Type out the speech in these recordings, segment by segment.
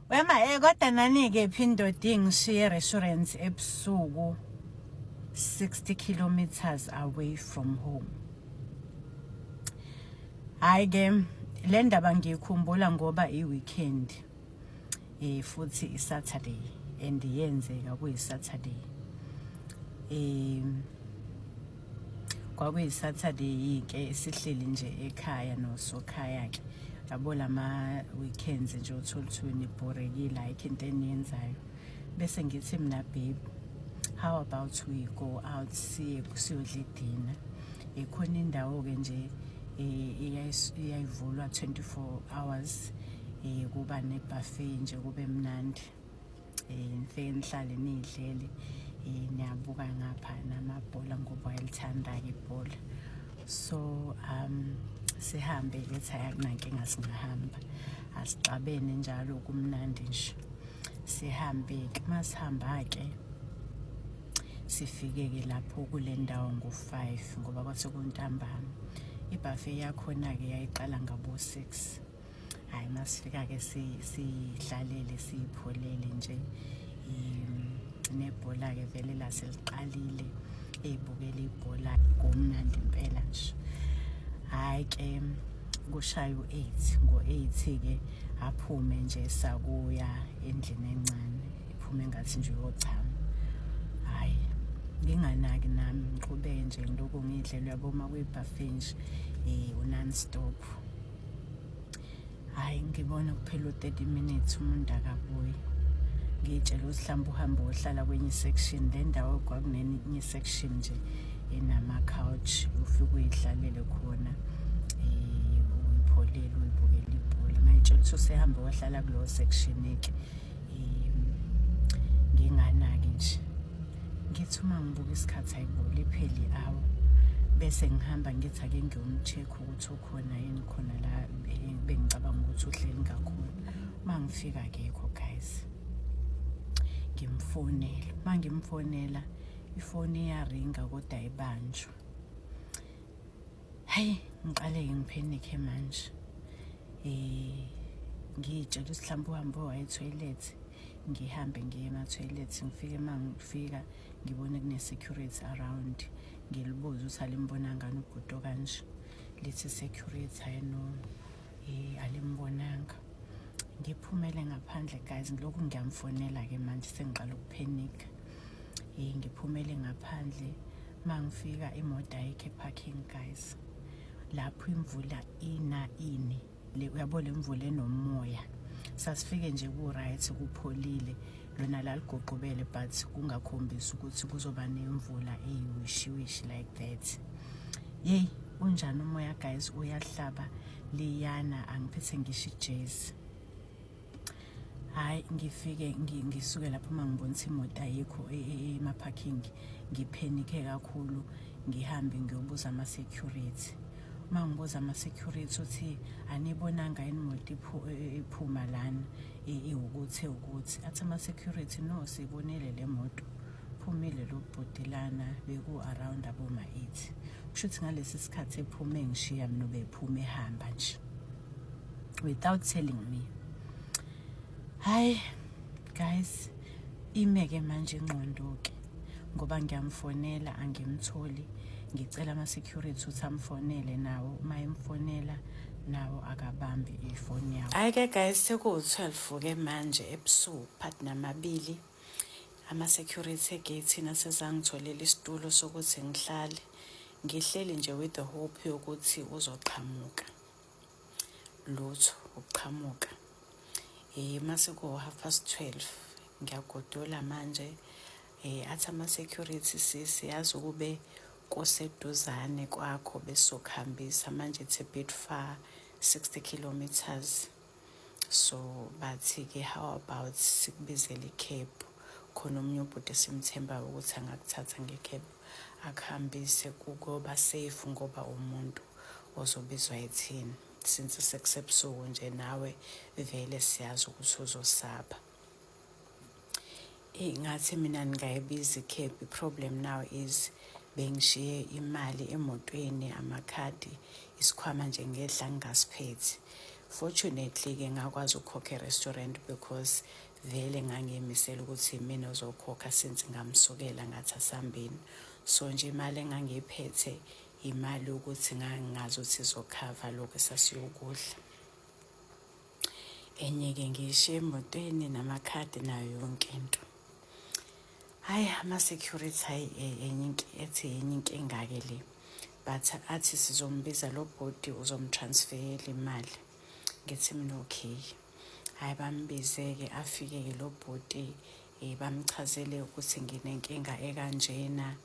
Wema kodwa nani-ke phindodi ngishiye restaurant ebusuku 60 kilometers away from home. Hayi-ke le ndaba ngiyikhumbula ngoba i-weekend futhi i-Saturday and yenzeka kuyi-Saturday. Kwakuyi-Saturday-ke sihleli nje ekhaya nosokhaya-ke. Yabo lama weekends nje uthola ukuthi nibhorekile ayikho into eniyenzayo. Bese ngithi mina babe, how about we go out siyodla idina. Ikhona indawo-ke nje iyayivulwa 24 hours kuba ne-buffet nje kube mnandi. Nifike nihlale nidlele niyabuka ngapha namabhola ngoba wayelithanda-ke ibhola. So sihambe-ke ethi akunankinga singahamba, asixabene njalo kumnandi nje. Sihambe-ke masihamba-ke sifike-ke lapho kule ndawo ngo-5 ngoba kwase kuntambama. Ibuffet yakhona-ke yayiqala ngabo-6. Hayi masifika-ke sihlalele sipholele nje nebhola-ke vele laseliqalile eyibukela ibhola kumnandi impela nje. Hayi-ke kushaya u-8 ngo-8-ke aphume nje sakuya endlini encane iphume ngathi nje uyochama. Hayi nginganaki nami ngiqhubeke nje ngilokhu ngidlela yaboma kwi-buffet nje non-stop. Hayi ngibona kuphela u-30 minutes umuntu akabuyi. Ngitshela ukuthi mhlawumbe uhambe wohlala kwenye section le ndawo kwakunenye section nje enama-couch ufike uyihlalele khona uyipholele uyibukele ibhola. Ngayitshela ukuthi usehambe wahlala kuleyo section-ke nginganaki nje. Ngithi uma ngibuka isikhathi ayiboli iphele i-hour bese ngihamba ngithi ake ngiyomcheck ukuthi ukhona yini khona la bengicabanga ukuthi uhleli kakhulu. Uma ngifika akekho guys, ngimfonela. Uma ngimfonela ifoni iyaringa kodwa ayibanjwa. Hayi ngiqale-ke ngiphenike manje. Ngiyitshela ukuthi mhlawumbe uhambe wayetoilet, ngihambe ngiye ema-toilet. Ngifike uma ngifika ngibone kune-security around. Ngilibuza ukuthi alimbonanga ubhuti okanje. Lithi security hayi no alimbonanga. Ngiphumele ngaphandle guys, ngilokhu ngiyamfonela-ke manje sengiqala ukuphenika. Ngiphumele ngaphandle mangifika imoto ayikho eparking guys. Lapho imvula ini uyabo le mvula enomoya. Sasifike nje ku-right kupholile lona laligoqobele but kungakhombisi ukuthi kuzoba nemvula eyiwishi like that. Yey unjani umoya guys, uyahlaba liyana angiphethe ngisho ijezi. Hayi ngifike ngisuke lapho mangibonisa imoto ayikho ema-parking ngiphenike kakhulu. Ngihambe ngiyobuza ama-security. Mangibuza ama-security uthi anibonanga imoto iphuma lana ukuthi athi ama-security no sibonile le moto phumile lo bhodi lana beku-around aboma-8. Kusho ukuthi ngalesi sikhathi ephume ngishiya mina ubephume ehamba nje without telling me. Hayi guys imeke manje ingqondo-ke ngoba ngiyamfonela angimtholi. Ngicela ama-security ukuthi amfonele nawo, uma emfonela nawo akabambi ifoni yawo. Hayi-ke guys sekuwu-12-ke manje ebusuku phakathi namabili. Ama-security egate asezangitholela isitulo sokuthi ngihlale. Ngihleli nje with the hope yokuthi uzoqhamuka. Lutho ukuqhamuka. Mase ku-12:30 ngiyagodola manje. Athi ama-security siyazi ukube koseduzane kwakho besokuhambisa manje it's a bit far 60 kilometers. So bathi-ke how about sikubizele i-cab, khona omunye ubhuti esimthembayo ukuthi angakuthatha nge-cab akuhambise kukoba safe ngoba umuntu ozobizwa yithini since sekusebusuku nje nawe vele siyazi ukuthi uzosaba. Ngathi mina ngingayibiza i-cab. I-problem now is bengishiye imali emotweni, amakhadi, isikhwama nje ngedla ngingasiphethe. Fortunately-ke ngakwazi ukukhokha e-restaurant because vele ngangiyimisela ukuthi mina ozokhokha since ngamsukela ngathi asambeni. So nje imali engangiyiphethe imali ukuthi ngangazi ukuthi izokhava lokho esasiyokudla. Enye-ke ngishiye emotweni namakhadi nayo yonke into. Hhayi, ama-security ethi enye inkinga-ke le. But athi sizombiza lo bhodi uzomtransferela imali. Ngithi mina okay. Hhayi, bambize-ke afike-ke lo bhodi bamchazele ukuthi nginenkinga ekanjena.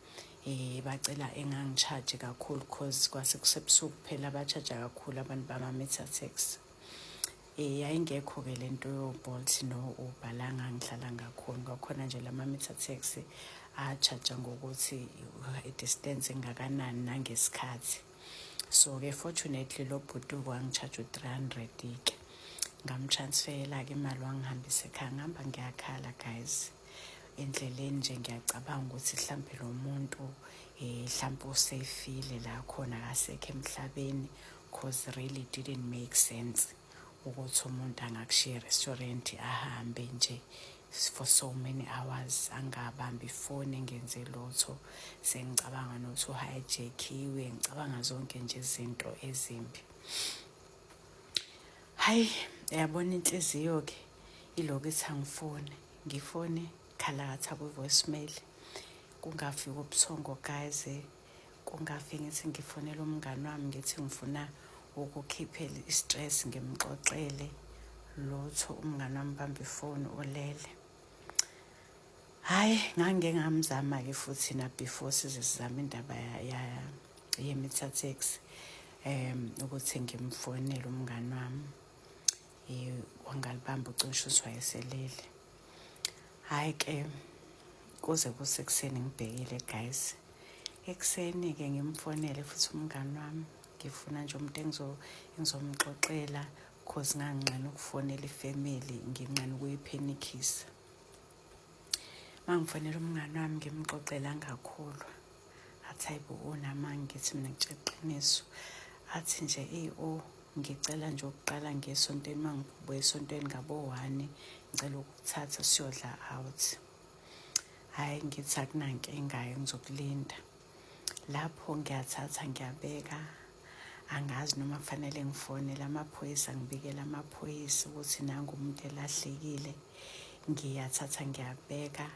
Bacela engangi-charge kakhulu because kwase kusebusuku phela ba-charge kakhulu abantu bama-meter tax. Yayingekho-ke lento yo-Bolt no-Uber la ngangihlala ngakhona. Kwakhona nje lama-meter tax a-charge ngokuthi i-distance engakanani nangesikhathi. So-ke fortunately lo bhuti wangi-charge u-300-ke. Ngamtransferela-ke imali wangihambisa ekhaya. Ngihamba ngiyakhala guys. Endleleni nje ngiyacabanga ukuthi mhlampe lo muntu mhlampe usefile la khona akasekho emhlabeni because really didn't make sense ukuthi umuntu angakushiya e-restaurant ahambe nje for so many hours angabambi ifoni engenze lutho. Sengicabanga nokuthi uhijackiwe, ngicabanga zonke nje izinto ezimbi. Hayi, yabona inhliziyo-ke ilokhu ithi angifone, ngifone khalakatha kwi-voicemail. Kungafika ubuthongo guys, kungafika ngithi ngifonela umngani wami ngithi ngifuna ukukhiphela i-stress ngimxoxele lutho. Umngani wami bamba ifoni olele. Hayi, ngamzama-ke futhi na before size sizame indaba ye-meter tax ukuthi ngimfonele umngani wami wangalibamba ucishe ukuthi wayeselele. Hayi-ke kuze kusekuseni ngibhekile guys. Ekuseni-ke ngimfonele futhi umngani wami ngifuna nje umuntu engizomxoxela because nganginqena ukufonela ifamily, nginqena ukuyiphenikisa. Mangifonela umngani wami ngimxoxela ngakhulu. Athi hayibo unamanga, ngithi mina ngitshela iqiniso. Athi nje ngicela nje ukuqala ngesontweni, mangibuye esontweni ngabo-1 ngicela ukuthatha siyodla out. Hhayi, ngithi akunankinga-ke ngizokulinda. Lapho ngiyathatha ngiyabeka. Angazi noma kufanele ngifonele amaphoyisa, ngibikele amaphoyisa ukuthi nangu umuntu elahlekile. Ngiyathatha ngiyabeka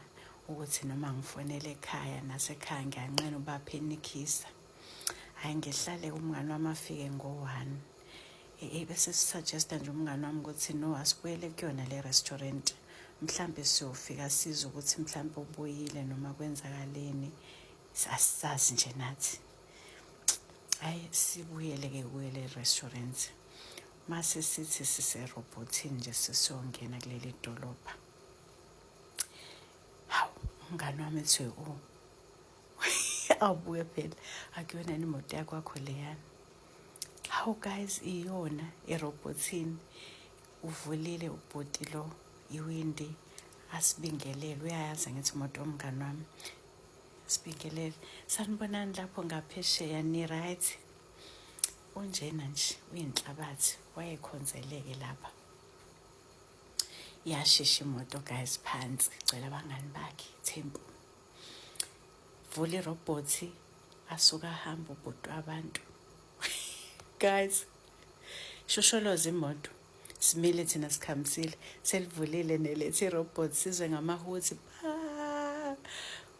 ukuthi noma ngifonele ekhaya, nasekhaya ngiyanqena ubaphenikisa. Hhayi, ngihlale umngani wami afike ngo-1. Bese sisuggesta nje umngani wami ukuthi no, asibuyele kuyona le restaurant. Mhlambe siyofika size ukuthi mhlambe ubuyile noma kwenzakaleni. Asisazi nje nathi. Hayi, sibuyele-ke kule restaurant. Mase sithi siserobotini nje sisongena kuleli dolobha. Hawu, umngani wami ethi awubuye phela akuyona imoto yakwakho leyana. Hawu guys, iyona erobotini. Uvulile ubhoti lo iwindi, asibingelele. Uyayazi ngithi imoto yomngani wami. Sibingelele, sanibonani lapho ngaphesheya, ni right? Unjena nje uyinhlabathi, wayekhonzeleke lapha. Yashesha imoto guys phansi, igcwele abangani bakhe, Thembu. Vula irobhothi, asuka ahamba ubhuti wabantu. Guys, shosholoza imoto. Simile thina sikhamisile, selivulile nelethi irobhothi, sizwe ngamahuthi.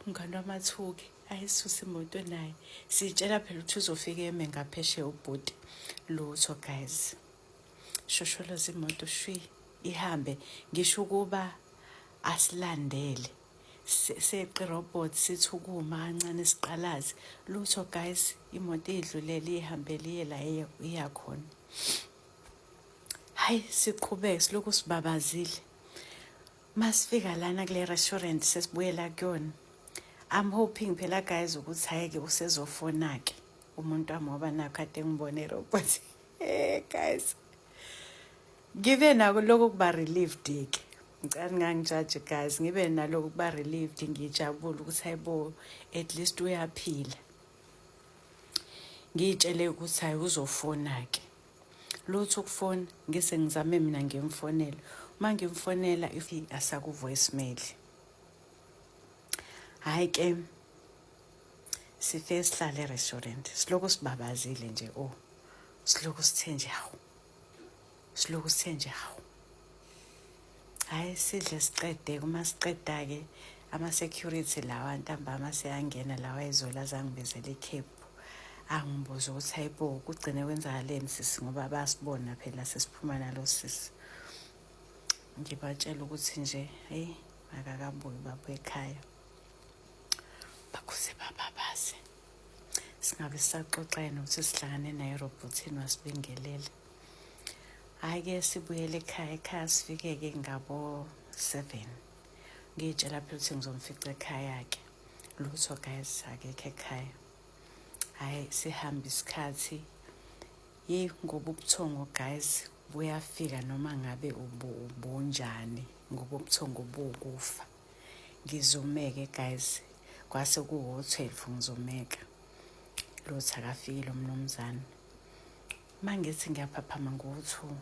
Umngani wamathuki ayisusa imoto naye. Sitshela phela ukuthi uzofika eme ngaphesheya ubhuti. Lutho guys. Shosholoza imoto shwi ihambe. Ngisho ukuba asilandele. Seqe robot sithi ukuma kancane siqalazi. Lutho guys, imoto idlulele ihambele iye la iyakhona. Hayi, siqhubeke silokhu sibabazile. Masifika lana kule restaurant sesibuyela kuyona. I'm hoping phela guys ukuthi hayeke usezofona-ke umuntu wami ngoba nakho kade ngibone robot. Guys, ngibe nako lokho kuba relieved-ke. Ngicela ngangijudge guys, ngibe naloko kuba relieved, ngijabule ukuthi hayibo at least uyaphila. Ngitshele ukuthi hayi uzofona-ke. lutho ukufona ngise ngizame mina ngimfonela. Uma ngimfonela ifi asaku voicemail. Hayi ke sifike sihlale e-restaurant. Siloko sibabazile nje siloko sithe nje hawu. Hayi sidle siqede kuma siqeda ke ama-security lawa ntambama seyangena lawa izola zangibizela ikhephu. Angibuza ukuthi hayibo kugcine kwenzakaleni sisi ngoba basibona phela sesiphuma nalo sisi. Ngibatshela ukuthi nje hey akakabuyi baba ekhaya. Bakuse bababaze. Singabe sisaxoxana ukuthi sihlangane naye robotini wasibingelela. Hayi-ke sibuyele ekhaya sifike-ke ngabo 7. Ngiyitshela phela ukuthi ngizomfica ekhaya-ke. Lutho guys akekho ekhaya. Hayi sihamba isikhathi. Ngoba ubuthongo guys buyafika noma ngabe ubunjani ngoba ubuthongo bukufa. Ngizumeke guys. Kwase kuwo-12 ngizomeka. Lutho akafikile umnumzane. Mangithi ngiyaphaphama ngo-2.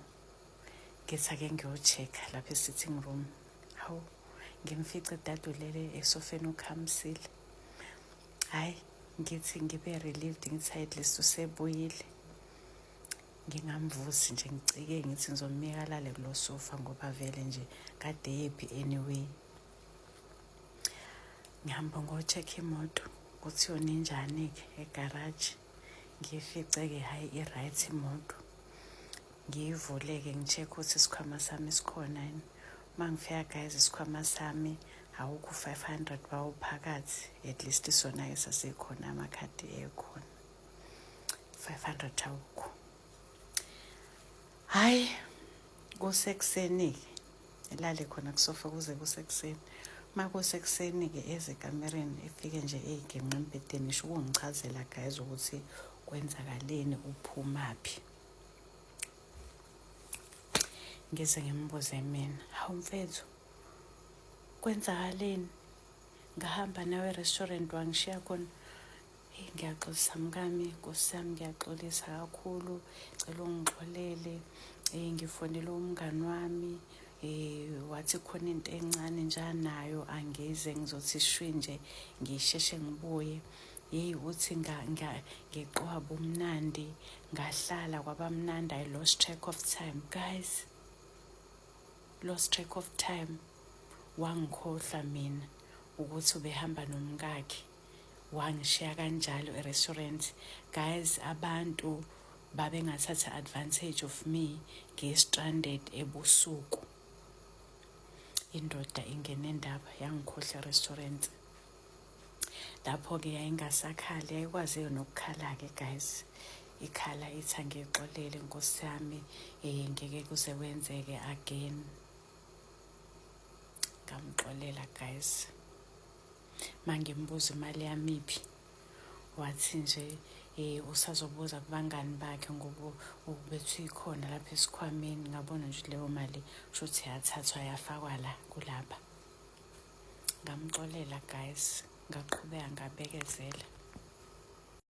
Ngithi ake ngiyocheck lapha e-sitting room. Hawu ngimfice dadulele esofeni ukhamisile. Hayi ngithi ngibe relieved ngithi at least usebuyile. Ngingamvusi nje ngicike ngithi ngizomika lale kulo sofa ngoba vele nje kade yephi anyway. Ngihamba ngo-check imoto ukuthi yona injani-ke egarage. Ngifice-ke hayi i-right imoto. Ngiyivule-ke ngi-check ukuthi isikhwama sami sikhona yini. Uma ngifika guys isikhwama sami awukho 500 bawo phakathi. At least sona-ke sasikhona amakhadi ekhona. 500 awukho. Hayi kusekuseni-ke elale khona kusofa kuze kusekuseni. Uma kusekuseni-ke ezikamereni efike nje eyigenqa embedeni isho ukungichazela guys ukuthi kwenzakaleni uphumaphi. Ngise ngimbuze mina, hawu mfethu kwenzakaleni? Ngahamba nawe e-restaurant wangishiya khona. Ngiyaxolisa mkami, Nkosi yami ngiyaxolisa kakhulu. Cela ungixolele. Ngifonele umngani wami. Wathi khona into encane nje anayo angize ngizothi shwi nje ngisheshe ngibuye. Uthi ngeqwaba umnandi ngahlala kwabamnandi. I lost track of time guys. Lost track of time. Wangikhohlwa mina ukuthi ubehamba nomkakhe. Wangishiya kanjalo e-restaurant. Guys abantu babengathatha advantage of me ngi-stranded ebusuku. Indoda ingene indaba yangikhohlwa e-restaurant. Lapho-ke yayingasakhali yayikwaziyo nokukhala-ke guys. Ikhala ithi angixolele Nkosi yami ngeke kuze kwenzeke again. Ngamxolela guys. Mangimbuza imali yami iphi. Wathi nje usazobuza kubangani bakhe ngoba ubethu ikhona lapha esikhwameni. Ngabona nje leyo mali shothi yathathwa yafakwa la kulapha. Ngamxolela guys ngaqhubeka ngabekezela.